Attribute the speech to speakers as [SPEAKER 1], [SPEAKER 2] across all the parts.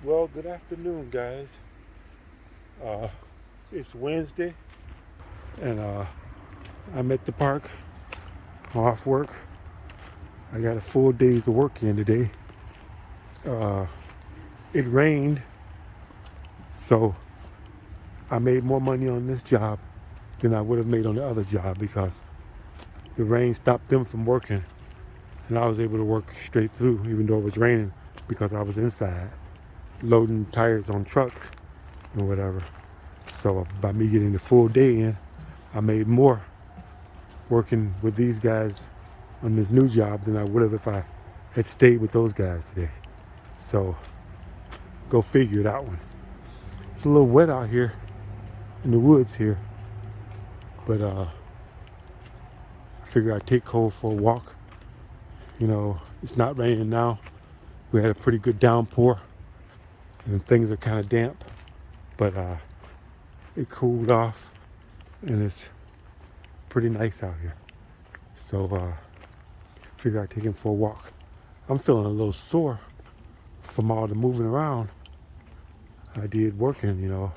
[SPEAKER 1] Well, good afternoon, guys. Uh, it's Wednesday, and I'm at the park, off work. I got a full day's of work in today. Uh, it rained, so I made more money on this job than I would have made on the other job because the rain stopped them from working, and I was able to work straight through, even though it was raining, because I was inside loading tires on trucks and whatever. So by me getting the full day in, I made more working with these guys on this new job than I would have if I had stayed with those guys today. So go figure that one. It's a little wet out here in the woods here, but I figure I'd take Cole for a walk. You know, it's not raining now. We had a pretty good downpour and things are kind of damp, but it cooled off and it's pretty nice out here. So figure I'd take him for a walk. I'm feeling a little sore from all the moving around I did working, you know.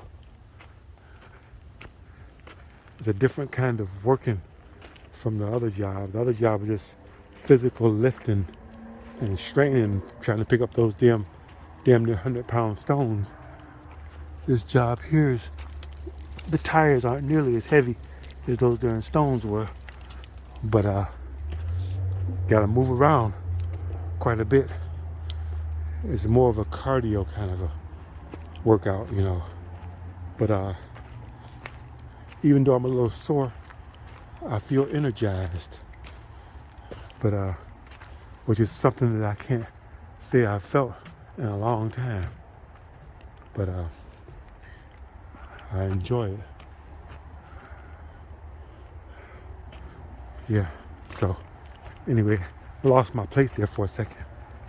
[SPEAKER 1] It's a different kind of working from the other job. The other job was just physical lifting and straining, trying to pick up those damn near 100-pound stones. This job here is, the tires aren't nearly as heavy as those darn stones were, but gotta move around quite a bit. It's more of a cardio kind of a workout, you know. But even though I'm a little sore, I feel energized. But which is something that I can't say I've felt in a long time. But I enjoy it. Yeah. So anyway, I lost my place there for a second.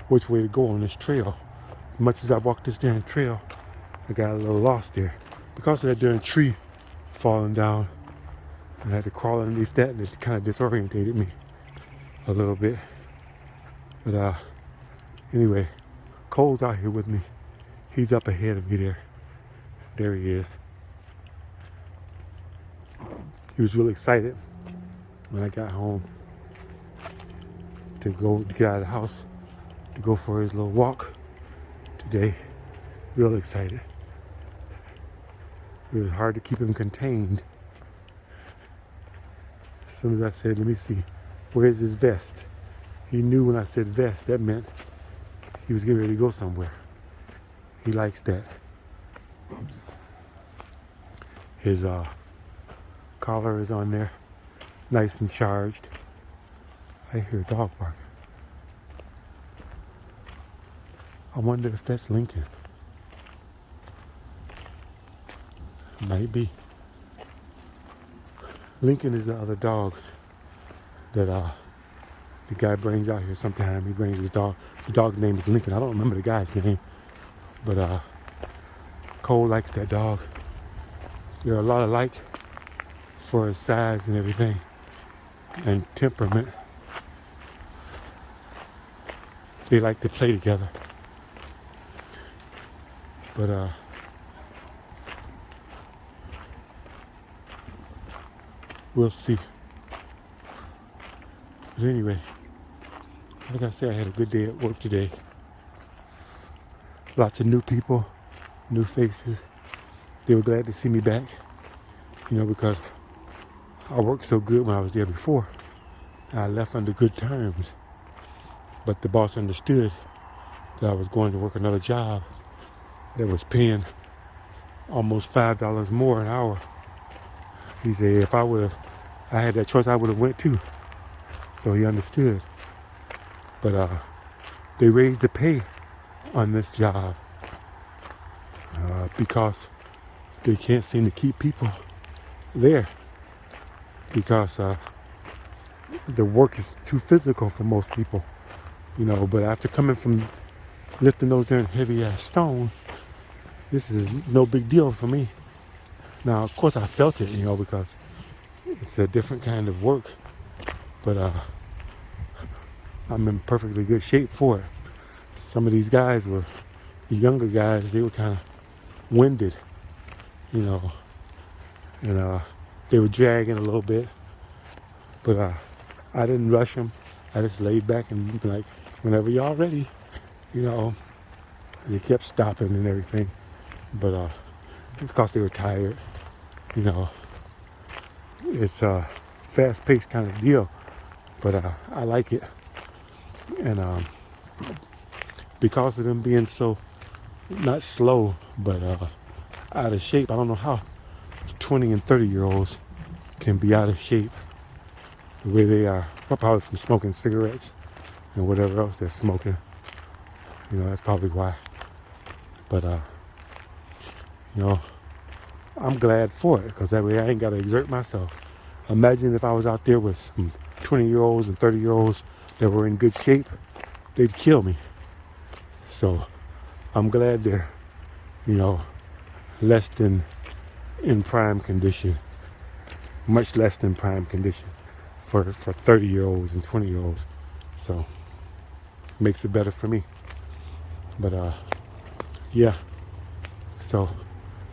[SPEAKER 1] Which way to go on this trail? As much as I walked this darn trail, I got a little lost there because of that darn tree falling down. And I had to crawl underneath that, and it kind of disorientated me a little bit. But anyway, Cole's out here with me. He's up ahead of me there. There he is. He was really excited when I got home to get out of the house to go for his little walk today. Real excited. It was hard to keep him contained. As soon as I said, let me see, where's his vest? He knew when I said vest, that meant he was getting ready to go somewhere. He likes that. His collar is on there, nice and charged. I hear a dog barking. I wonder if that's Lincoln. Might be. Lincoln is the other dog that the guy brings out here sometime. He brings his dog. The dog's name is Lincoln. I don't remember the guy's name, but Cole likes that dog. They're a lot alike for his size and everything, and temperament. They like to play together. But we'll see. But anyway, like I said, I had a good day at work today. Lots of new people, new faces. They were glad to see me back, you know, because I worked so good when I was there before. I left under good terms. But the boss understood that I was going to work another job that was paying almost $5 more an hour. He said if I had that choice, I would have went too. So he understood. But they raised the pay on this job because they can't seem to keep people there because the work is too physical for most people, you know. But after coming from lifting those damn heavy ass stones, this is no big deal for me. Now, of course, I felt it, you know, because it's a different kind of work, but I'm in perfectly good shape for it. Some of these guys were The younger guys, they were kind of winded, you know, and they were dragging a little bit, but I didn't rush them. I just laid back and like, whenever y'all ready, you know, they kept stopping and everything, but it's because they were tired, you know. It's a fast-paced kind of deal, but I like it, and because of them being so, not slow, but out of shape, I don't know how 20 and 30-year-olds can be out of shape the way they are, probably from smoking cigarettes and whatever else they're smoking. You know, that's probably why. But, you know, I'm glad for it, because that way I ain't got to exert myself. Imagine if I was out there with some 20-year-olds and 30-year-olds that were in good shape, they'd kill me. So I'm glad they're, you know, less than in prime condition, much less than prime condition for 30-year-olds and 20-year-olds. So makes it better for me. But yeah, so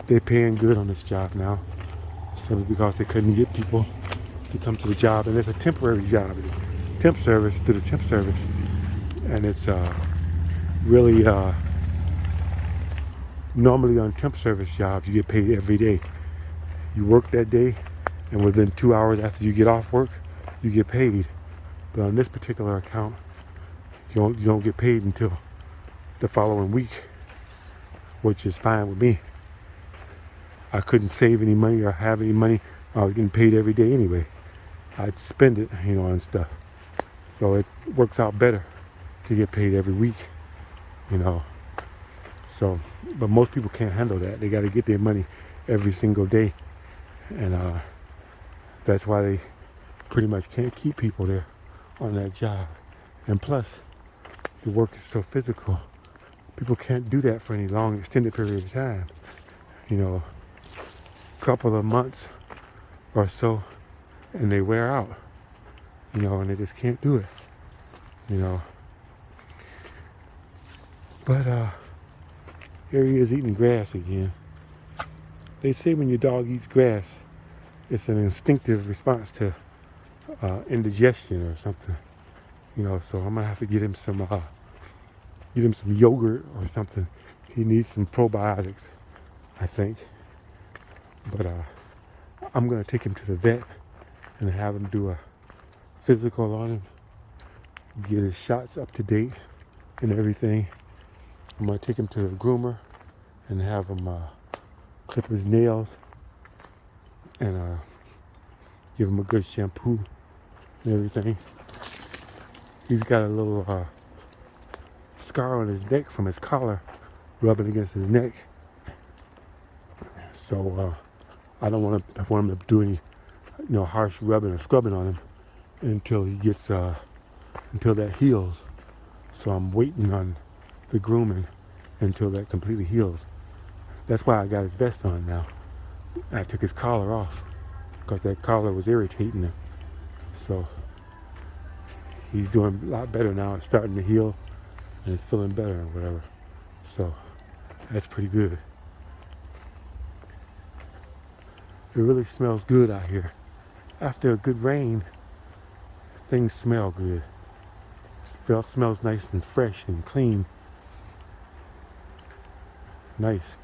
[SPEAKER 1] they're paying good on this job now, simply because they couldn't get people to come to the job. And it's a temporary job. It's temp service to the temp service, and it's really normally on temp service jobs you get paid every day. You work that day, and within 2 hours after you get off work, you get paid. But on this particular account, you don't get paid until the following week, which is fine with me. I couldn't save any money or have any money. I was getting paid every day anyway. I'd spend it, you know, on stuff. So it works out better to get paid every week, you know. So, but most people can't handle that. They got to get their money every single day. And that's why they pretty much can't keep people there on that job. And plus, the work is so physical. People can't do that for any long extended period of time. You know, a couple of months or so, and they wear out. You know, and they just can't do it. You know. But here he is eating grass again. They say when your dog eats grass, it's an instinctive response to indigestion or something. You know, so I'm gonna have to get him some yogurt or something. He needs some probiotics, I think. But I'm gonna take him to the vet and have him do a physical on him, get his shots up to date and everything. I'm gonna take him to the groomer and have him clip his nails and give him a good shampoo and everything. He's got a little scar on his neck from his collar rubbing against his neck. So I want him to do any, you know, harsh rubbing or scrubbing on him until he gets until that heals. So I'm waiting on the grooming until that completely heals. That's why I got his vest on now. I took his collar off because that collar was irritating him. So he's doing a lot better now. It's starting to heal and it's feeling better or whatever. So that's pretty good. It really smells good out here. After a good rain, things smell good. It smells nice and fresh and clean. Nice.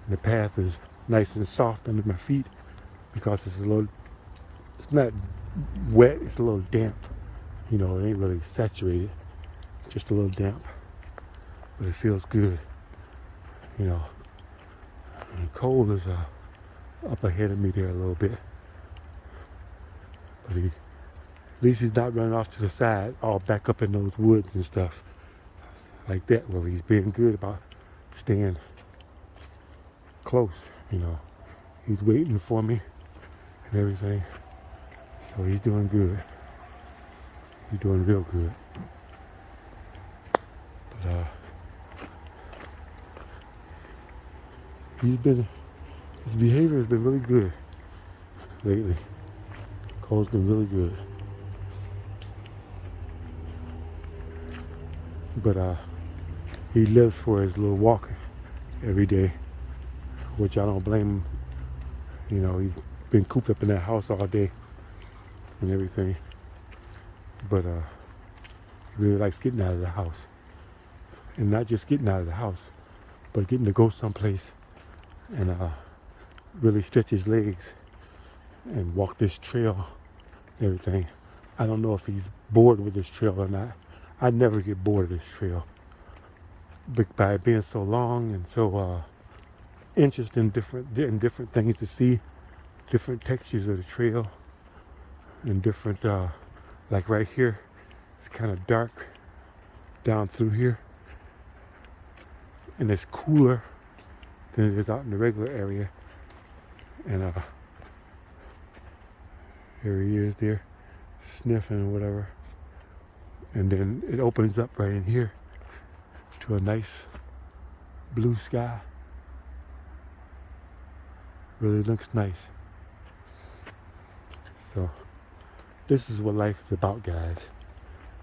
[SPEAKER 1] The path is nice and soft under my feet because it's not wet, it's a little damp. You know, it ain't really saturated, just a little damp. But it feels good, you know. And the cold is up ahead of me there a little bit. But at least he's not running off to the side, all back up in those woods and stuff like that, where he's being good about staying close, you know. He's waiting for me and everything. So he's doing good. He's doing real good. But his behavior has been really good lately. Cole's been really good. But he lives for his little walk every day, which I don't blame him. You know, he's been cooped up in that house all day and everything. But he really likes getting out of the house. And not just getting out of the house, but getting to go someplace and really stretch his legs and walk this trail and everything. I don't know if he's bored with this trail or not. I never get bored of this trail. But by it being so long and so interesting, different things to see, different textures of the trail, and different, like right here, it's kind of dark down through here, and it's cooler than it is out in the regular area. And here he is there, sniffing or whatever. And then it opens up right in here to a nice blue sky. Really looks nice. So this is what life is about, guys.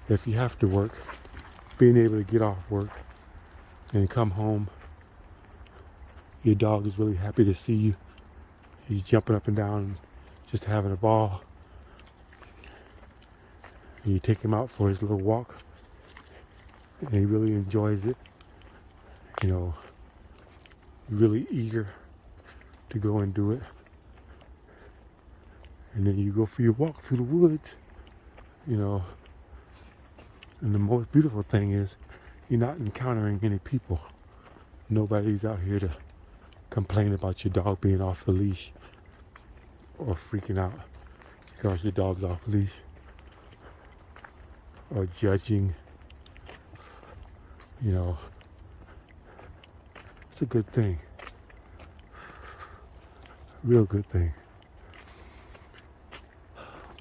[SPEAKER 1] If you have to work, being able to get off work and come home, your dog is really happy to see you. He's jumping up and down, just having a ball. And you take him out for his little walk, and he really enjoys it. You know, really eager to go and do it. And then you go for your walk through the woods, you know. And the most beautiful thing is you're not encountering any people. Nobody's out here to complain about your dog being off the leash or freaking out because your dog's off the leash, or judging. You know, it's a good thing. Real good thing.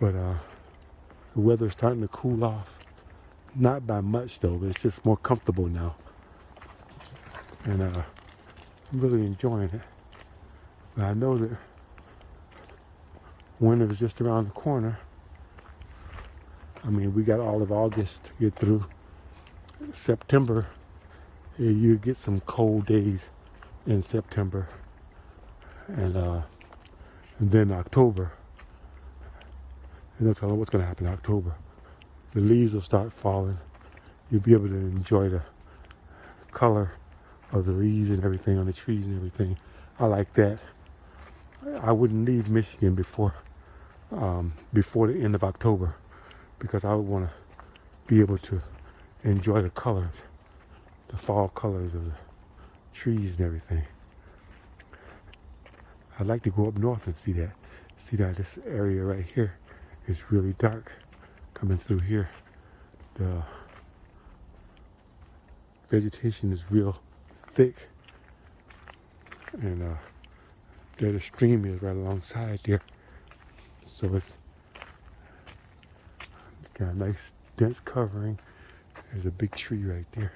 [SPEAKER 1] But the weather's starting to cool off. Not by much though, but it's just more comfortable now. And I'm really enjoying it. But I know that winter's just around the corner. I mean, we got all of August to get through. September, you get some cold days in September. And then October, and no telling what's going to happen in October. The leaves will start falling. You'll be able to enjoy the color of the leaves and everything on the trees and everything. I like that. I wouldn't leave Michigan before the end of October, because I would want to be able to enjoy the colors, the fall colors of the trees and everything. I'd like to go up north and see that. See that this area right here is really dark coming through here. The vegetation is real thick. And there the stream is right alongside there. So it's got a nice dense covering. There's a big tree right there.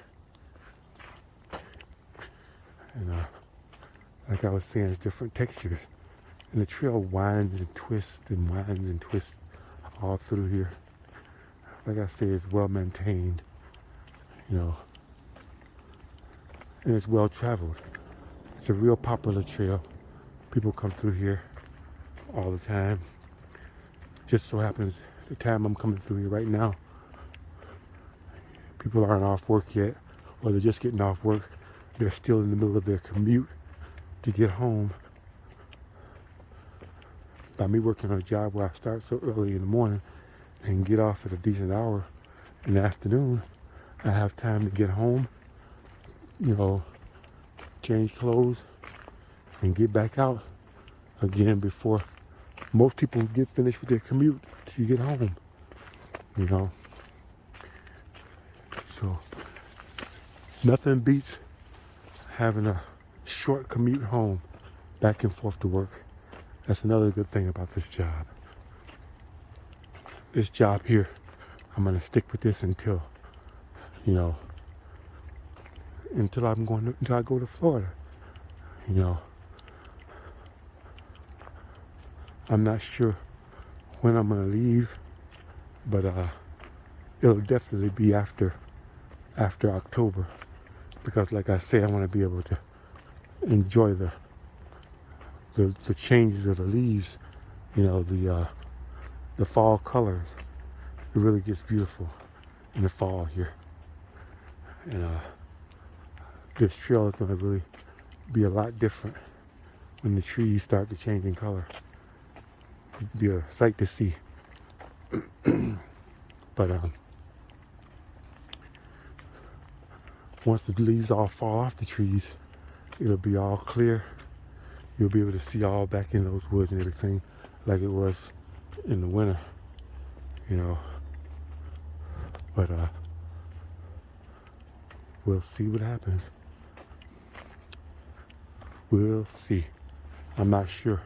[SPEAKER 1] And like I was saying, it's different textures. And the trail winds and twists and winds and twists all through here. Like I say, it's well maintained, you know, and it's well traveled. It's a real popular trail. People come through here all the time. Just so happens the time I'm coming through here right now, people aren't off work yet, or they're just getting off work. They're still in the middle of their commute to get home. By me working on a job where I start so early in the morning and get off at a decent hour in the afternoon, I have time to get home, you know, change clothes, and get back out again before most people get finished with their commute to get home, you know. So nothing beats having a short commute home, back and forth to work. That's another good thing about this job. This job here, I'm gonna stick with this until, you know, until I go to Florida. You know, I'm not sure when I'm gonna leave, but it'll definitely be after October. because like I said, I want to be able to enjoy the changes of the leaves, you know, the fall colors. It really gets beautiful in the fall here. And this trail is going to really be a lot different when the trees start to change in color. It'll be a sight to see. But once the leaves all fall off the trees, it'll be all clear. You'll be able to see all back in those woods and everything like it was in the winter, you know. But we'll see what happens. We'll see. I'm not sure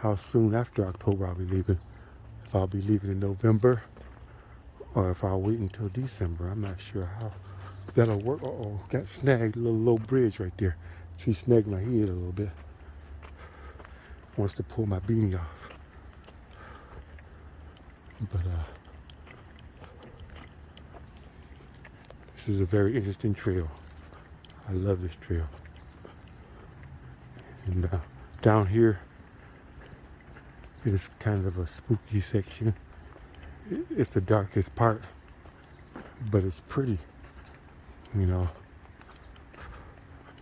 [SPEAKER 1] how soon after October I'll be leaving. If I'll be leaving in November or if I'll wait until December. I'm not sure how that'll work. Uh-oh, got snagged, a little low bridge right there. She snagged my head a little bit. Wants to pull my beanie off. But this is a very interesting trail. I love this trail. And down here is kind of a spooky section. It's the darkest part, but it's pretty, you know.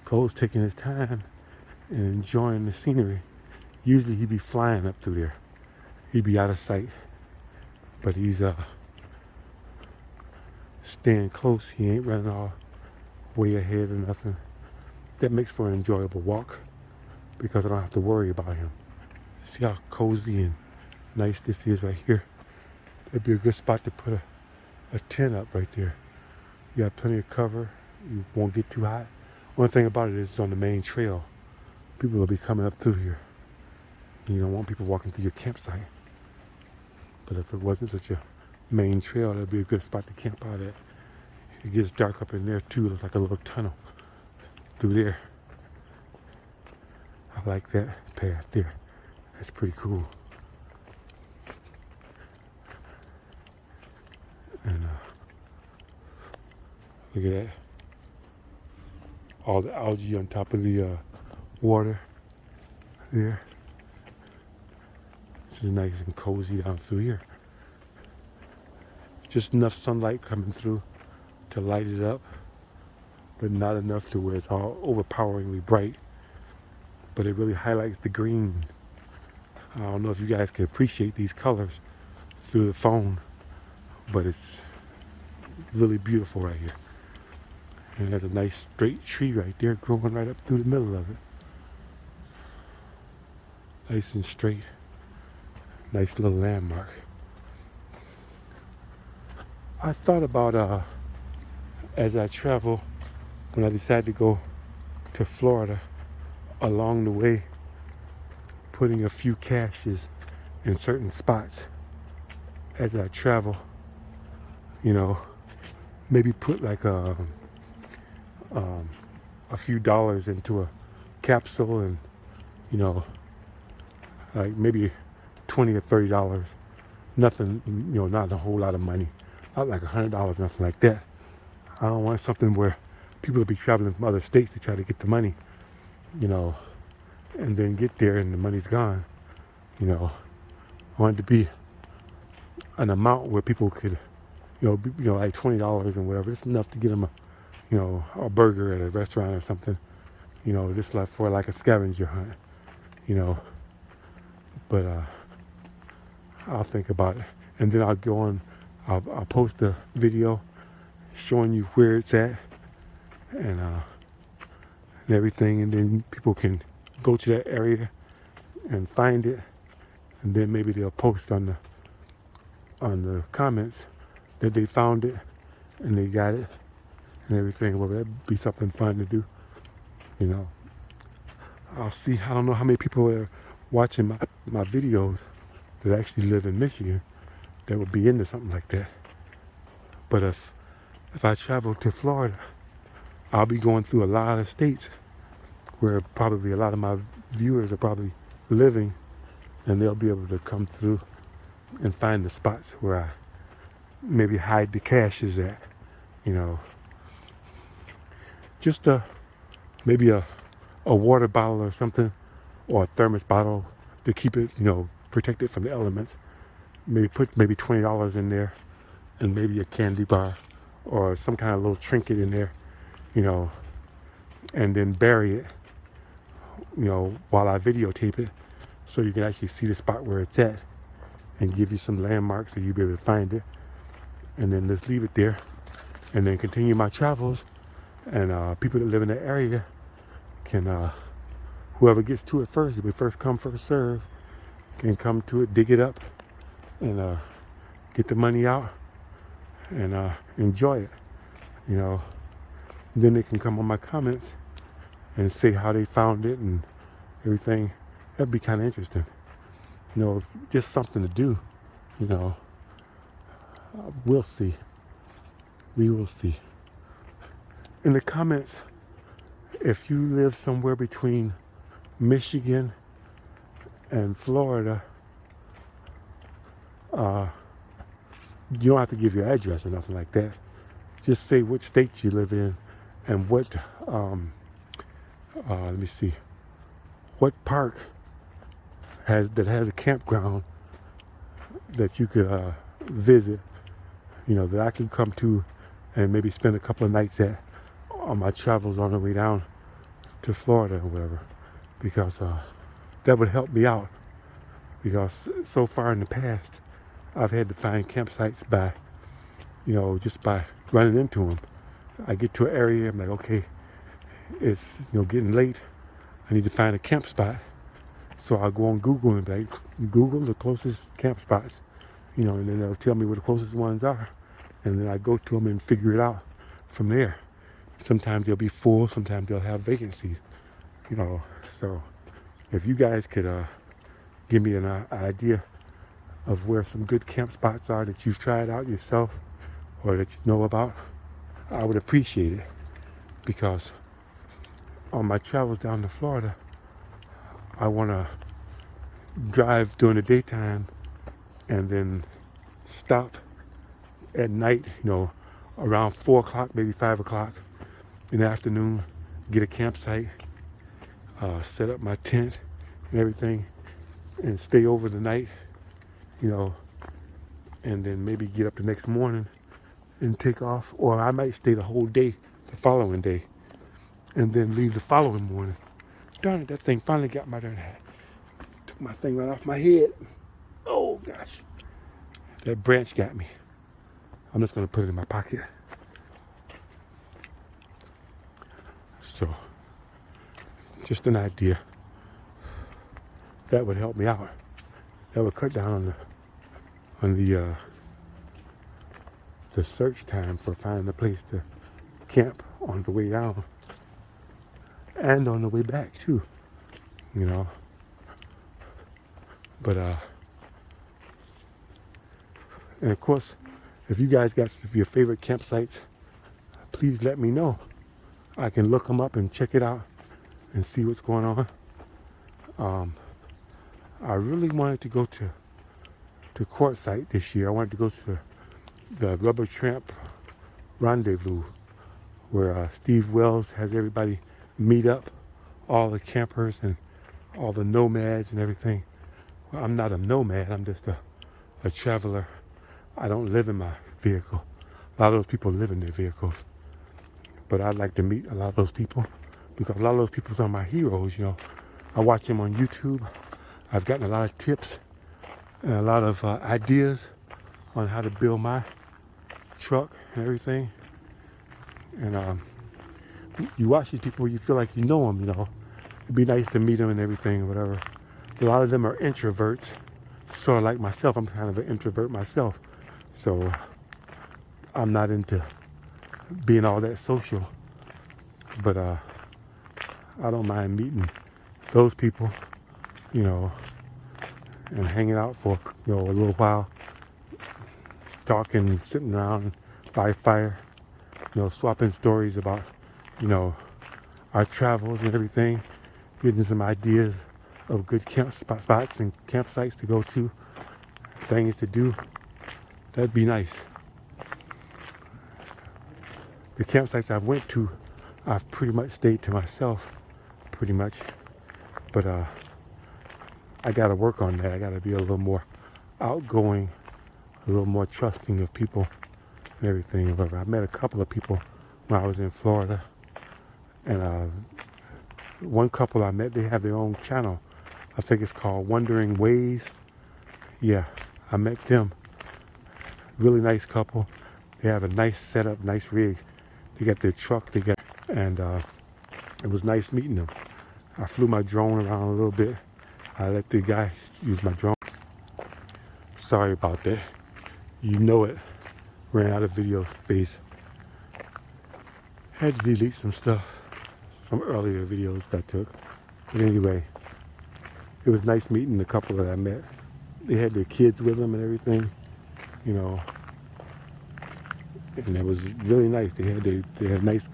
[SPEAKER 1] Cole's taking his time and enjoying the scenery. Usually he'd be flying up through there. He'd be out of sight, but he's staying close. He ain't running all way ahead or nothing. That makes for an enjoyable walk because I don't have to worry about him. See how cozy and nice this is right here. That'd be a good spot to put a tent up right there. You got plenty of cover. You won't get too hot. One thing about it is it's on the main trail. People will be coming up through here. You don't want people walking through your campsite. But if it wasn't such a main trail, that'd be a good spot to camp out at. It gets dark up in there too. It looks like a little tunnel through there. I like that path there. That's pretty cool. And look at that. All the algae on top of the water there. This is nice and cozy down through here. Just enough sunlight coming through to light it up, but not enough to where it's all overpoweringly bright. But it really highlights the green. I don't know if you guys can appreciate these colors through the phone, but it's really beautiful right here. And there's a nice straight tree right there growing right up through the middle of it. Nice and straight. Nice little landmark. I thought about as I travel, when I decided to go to Florida, along the way, putting a few caches in certain spots as I travel. You know, maybe put like a few dollars into a capsule and, you know, like maybe $20 or $30. Nothing, you know, not a whole lot of money. Not like $100, nothing like that. I don't want something where people will be traveling from other states to try to get the money, you know, and then get there and the money's gone. You know, I want it to be an amount where people could, you know, like $20 and whatever. It's enough to get them a burger at a restaurant or something. You know, just like for like a scavenger hunt. You know, but I'll think about it, and then I'll go on. I'll post a video showing you where it's at and everything, and then people can go to that area and find it, and then maybe they'll post on the comments that they found it and they got it and everything. Well, that'd be something fun to do, you know. I'll see. I don't know how many people are watching my videos that actually live in Michigan that would be into something like that. But if I travel to Florida, I'll be going through a lot of states where probably a lot of my viewers are probably living, and they'll be able to come through and find the spots where I maybe hide the caches at, you know. just maybe a water bottle or something, or a thermos bottle to keep it, protected from the elements. Maybe put maybe $20 in there, and maybe a candy bar or some kind of little trinket in there, you know, and then bury it, while I videotape it, so you can actually see the spot where it's at and give you some landmarks so you'll be able to find it. And then just leave it there and then continue my travels. And people that live in the area can, whoever gets to it first, it'll be first come, first serve, can come to it, dig it up, and get the money out and enjoy it. Then they can come on my comments and say how they found it and everything. That'd be kind of interesting. Just something to do. We'll see. We will see. In the comments, if you live somewhere between Michigan and Florida, you don't have to give your address or nothing like that. Just say what state you live in and what, let me see, what park has a campground that you could visit, that I can come to and maybe spend a couple of nights at on my travels on the way down to Florida or whatever, because that would help me out, because so far in the past I've had to find campsites by, just by running into them. I get to an area, I'm like, okay, it's getting late, I need to find a camp spot. So I'll go on Google and be like, Google the closest camp spots, and then they'll tell me where the closest ones are, and then I go to them and figure it out from there. Sometimes they'll be full, sometimes they'll have vacancies, so if you guys could give me an idea of where some good camp spots are that you've tried out yourself or that you know about, I would appreciate it, because on my travels down to Florida, I want to drive during the daytime and then stop at night, around 4 o'clock, maybe 5 o'clock in the afternoon, get a campsite, set up my tent and everything, and stay over the night, and then maybe get up the next morning and take off. Or I might stay the whole day, the following day, and then leave the following morning. Darn it, that thing finally got my darn hat. Took my thing right off my head. Oh gosh. That branch got me. I'm just gonna put it in my pocket. So, just an idea. That would help me out. That would cut down on the search time for finding a place to camp on the way down and on the way back too, but and of course, if you guys got your favorite campsites, please let me know. I can look them up and check it out and see what's going on. I really wanted to go to Quartzsite this year. I wanted to go to the Rubber Tramp Rendezvous, where Steve Wells has everybody meet up, all the campers and all the nomads and everything. Well, I'm not a nomad, I'm just a traveler. I don't live in my vehicle. A lot of those people live in their vehicles. But I'd like to meet a lot of those people, because a lot of those people are my heroes, I watch them on YouTube. I've gotten a lot of tips and a lot of ideas on how to build my truck and everything. And you watch these people, you feel like you know them, It'd be nice to meet them and everything or whatever. A lot of them are introverts, sort of like myself. I'm kind of an introvert myself. So I'm not into being all that social. But I don't mind meeting those people, and hanging out for, a little while, talking, sitting around by fire, swapping stories about, our travels and everything, getting some ideas of good camp spots and campsites to go to, things to do. That'd be nice. The campsites I've went to I've pretty much stayed to myself, pretty much. But I gotta work on that. I gotta be a little more outgoing, a little more trusting of people and everything. But I met a couple of people when I was in Florida, and one couple I met, they have their own channel. I think it's called Wandering Ways. Yeah, I met them. Really nice couple. They have a nice setup, nice rig. They got their truck, and it was nice meeting them. I flew my drone around a little bit. I let the guy use my drone. Sorry about that. You know it. Ran out of video space. Had to delete some stuff from earlier videos I took. But anyway, it was nice meeting the couple that I met. They had their kids with them and everything, you know. And it was really nice. They had a nice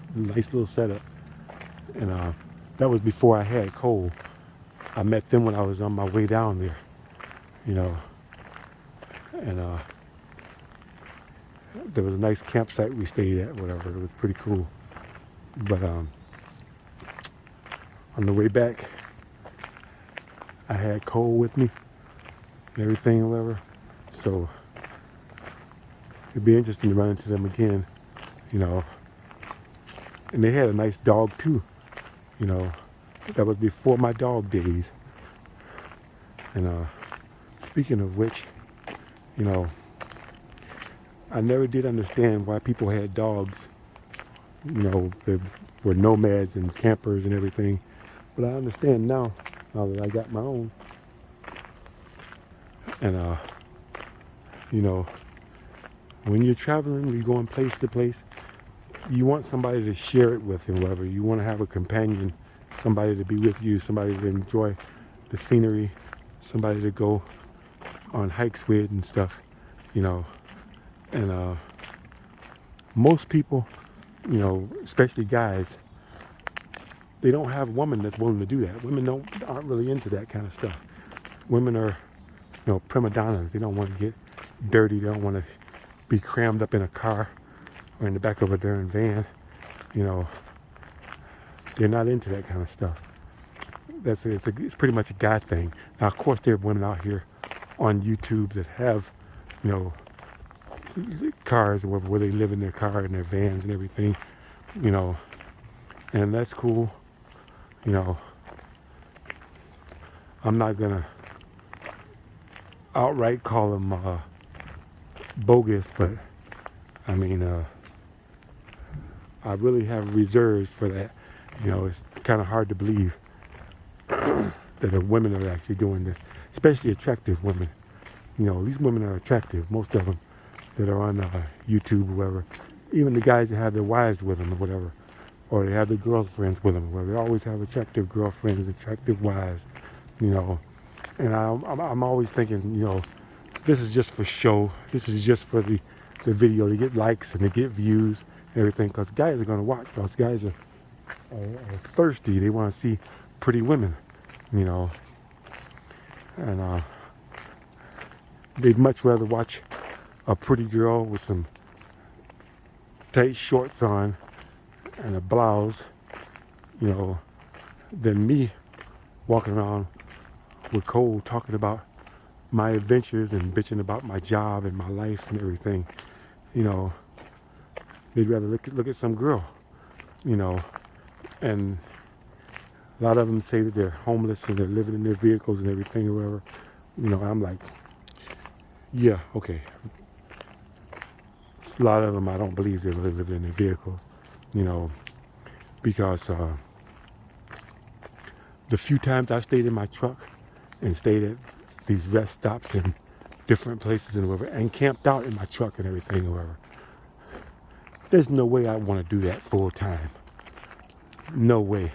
[SPEAKER 1] little setup. And that was before I had Cole. I met them when I was on my way down there, you know. And there was a nice campsite we stayed at, whatever. It was pretty cool. But on the way back, I had Cole with me, and everything or whatever. So it'd be interesting to run into them again, you know. And they had a nice dog too, you know. That was before my dog days. And speaking of which, you know, I never did understand why people had dogs. You know, they were nomads and campers and everything. But I understand now that I got my own. And you know, when you're traveling, you're going place to place, you want somebody to share it with and whatever. You want to have a companion, somebody to be with you, somebody to enjoy the scenery, somebody to go on hikes with and stuff, you know. And most people, you know, especially guys, they don't have a woman that's willing to do that. Women aren't really into that kind of stuff. Women are, you know, prima donnas. They don't want to get dirty. They don't want to be crammed up in a car or in the back of a darn van. You know, they're not into that kind of stuff. It's pretty much a guy thing. Now, of course, there are women out here on YouTube that have, you know, cars where they live in their car and their vans and everything, you know, and that's cool. You know, I'm not gonna outright call them bogus, but I mean, I really have reserves for that. You know, it's kind of hard to believe that the women are actually doing this, especially attractive women. You know, these women are attractive, most of them that are on YouTube or whatever. Even the guys that have their wives with them or whatever, or they have their girlfriends with them or whatever. They always have attractive girlfriends, attractive wives, you know. And I'm always thinking, you know, this is just for show. This is just for the video to get likes and to get views and everything. Because guys are going to watch. Because guys are thirsty. They want to see pretty women, you know. And they'd much rather watch a pretty girl with some tight shorts on and a blouse, you know, than me walking around with Cole talking about my adventures and bitching about my job and my life and everything. You know, they'd rather look at some girl, you know. And a lot of them say that they're homeless and they're living in their vehicles and everything or whatever. You know, I'm like, yeah, okay. A lot of them, I don't believe they're really living in their vehicles, you know, because the few times I stayed in my truck and stayed at these rest stops in different places and whatever, and camped out in my truck and everything or whatever, there's no way I want to do that full time. No way.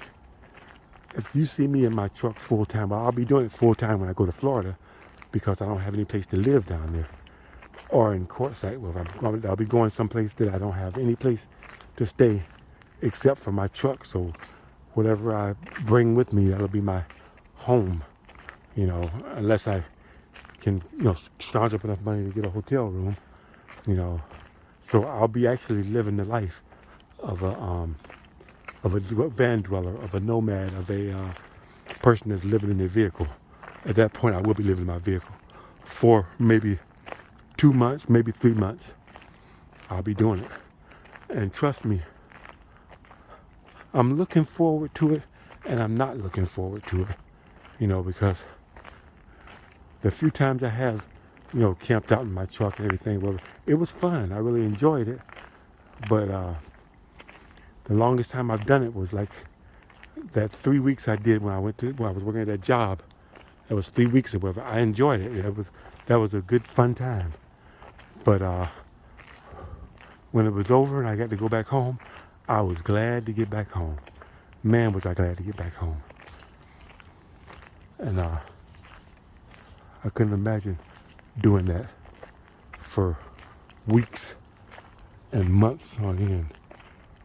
[SPEAKER 1] If you see me in my truck full time, I'll be doing it full time when I go to Florida because I don't have any place to live down there. Or in Quartzsite, where I'll be going someplace that I don't have any place to stay except for my truck. So whatever I bring with me, that'll be my home, you know, unless I can, you know, scrounge up enough money to get a hotel room, you know. So I'll be actually living the life of of a van dweller, of a nomad, of a person that's living in their vehicle. At that point, I will be living in my vehicle for maybe 2 months, maybe 3 months. I'll be doing it. And trust me, I'm looking forward to it, and I'm not looking forward to it, because the few times I have, camped out in my truck and everything, well, it was fun. I really enjoyed it. But the longest time I've done it was like that 3 weeks I did when I was working at that job. It was 3 weeks or whatever. I enjoyed it. That was a good fun time. But when it was over and I got to go back home, I was glad to get back home. Man, was I glad to get back home. And I couldn't imagine doing that for weeks and months on end.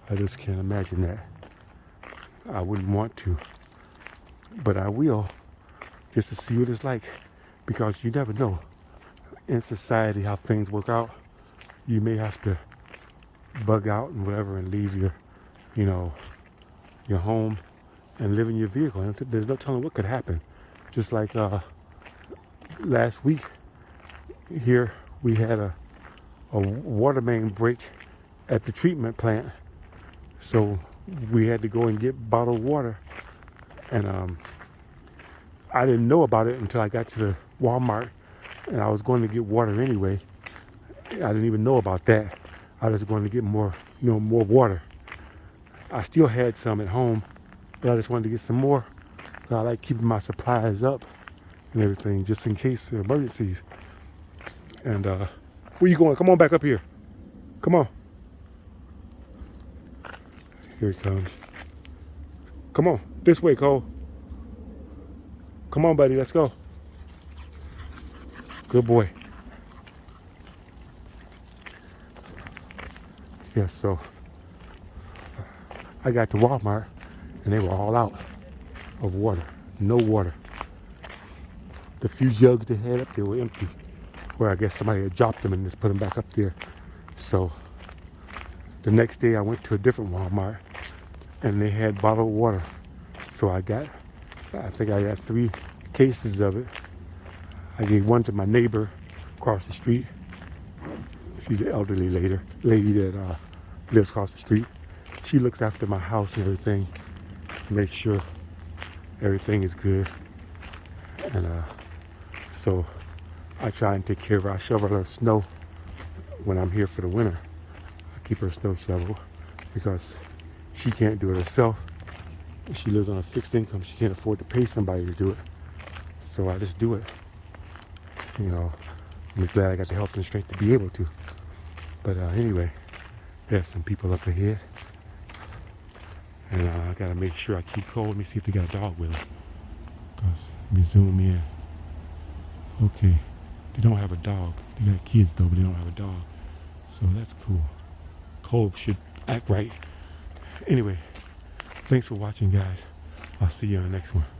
[SPEAKER 1] I just can't imagine that. I wouldn't want to, but I will, just to see what it's like, because you never know in society how things work out. You may have to bug out and whatever and leave your home and live in your vehicle. And there's no telling what could happen. Just like last week here, we had a water main break at the treatment plant. So we had to go and get bottled water. And I didn't know about it until I got to the Walmart, and I was going to get water anyway. I didn't even know about that. I was going to get more water. I still had some at home, but I just wanted to get some more. I like keeping my supplies up and everything, just in case of emergencies. And where you going? Come on back up here. Come on. Here he comes. Come on, this way, Cole. Come on, buddy, let's go. Good boy. Yeah, so I got to Walmart and they were all out of water. No water. The few jugs they had up there were empty. Where I guess somebody had dropped them and just put them back up there. So the next day I went to a different Walmart and they had bottled water. So I think I got 3 cases of it. I gave one to my neighbor across the street. She's an elderly lady that lives across the street. She looks after my house and everything, make sure everything is good. And so I try and take care of her. I shovel her snow when I'm here for the winter. I keep her a snow shovel because she can't do it herself. She lives on a fixed income. She can't afford to pay somebody to do it. So I just do it. I'm just glad I got the health and strength to be able to. But anyway, there's some people up ahead. And I gotta make sure I keep cold. Let me see if they got a dog with them. Let me zoom in. Okay, they don't have a dog. They got kids though, but they don't have a dog. So that's cool. Cole should act right. Anyway, thanks for watching, guys. I'll see you on the next one.